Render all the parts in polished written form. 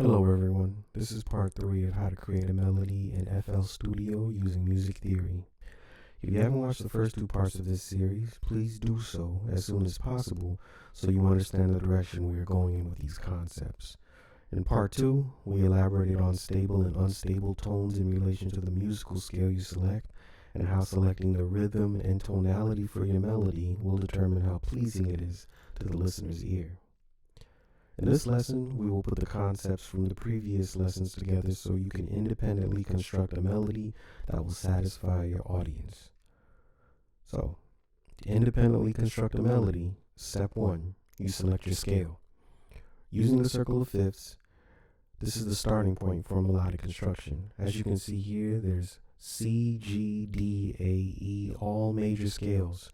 Hello everyone, this is part 3 of how to create a melody in FL Studio using music theory. If you haven't watched the first 2 parts of this series, please do so as soon as possible so you understand the direction we are going in with these concepts. In part 2, we elaborated on stable and unstable tones in relation to the musical scale you select and how selecting the rhythm and tonality for your melody will determine how pleasing it is to the listener's ear. In this lesson, we will put the concepts from the previous lessons together so you can independently construct a melody that will satisfy your audience. So, to independently construct a melody, step 1, you select your scale. Using the circle of fifths, this is the starting point for melodic construction. As you can see here, there's C, G, D, A, E, all major scales.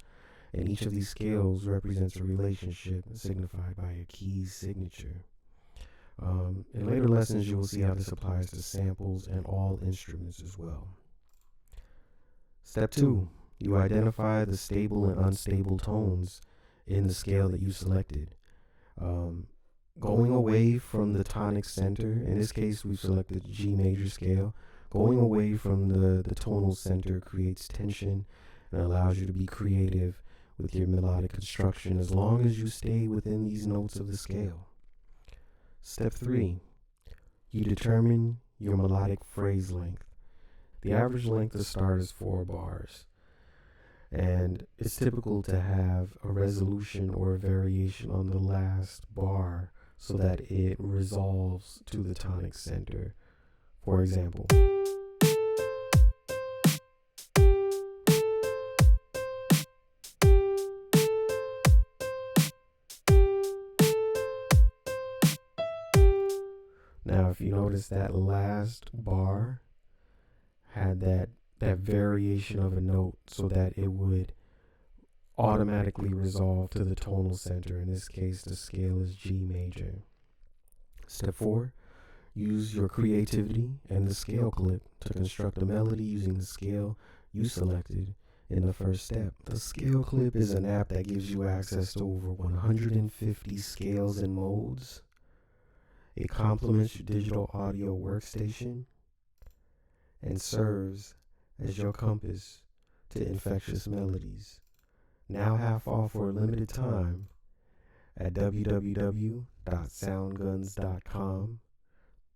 And each of these scales represents a relationship signified by a key signature. In later lessons, you will see how this applies to samples and all instruments as well. Step 2, you identify the stable and unstable tones in the scale that you selected. Going away from the tonic center, in this case we've selected the G major scale, going away from the tonal center creates tension and allows you to be creative with your melodic construction as long as you stay within these notes of the scale. Step 3, you determine your melodic phrase length. The average length to start is 4 bars, and it's typical to have a resolution or a variation on the last bar so that it resolves to the tonic center. For example, now, if you notice that last bar had that variation of a note so that it would automatically resolve to the tonal center. In this case, the scale is G major. Step 4, use your creativity and the scale clip to construct a melody using the scale you selected in the first step. The scale clip is an app that gives you access to over 150 scales and modes. It complements your digital audio workstation and serves as your compass to infectious melodies. Now half off for a limited time at www.soundguns.com.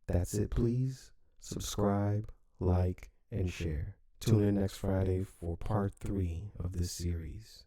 That's it, please. Subscribe, like, and share. Tune in next Friday for part 3 of this series.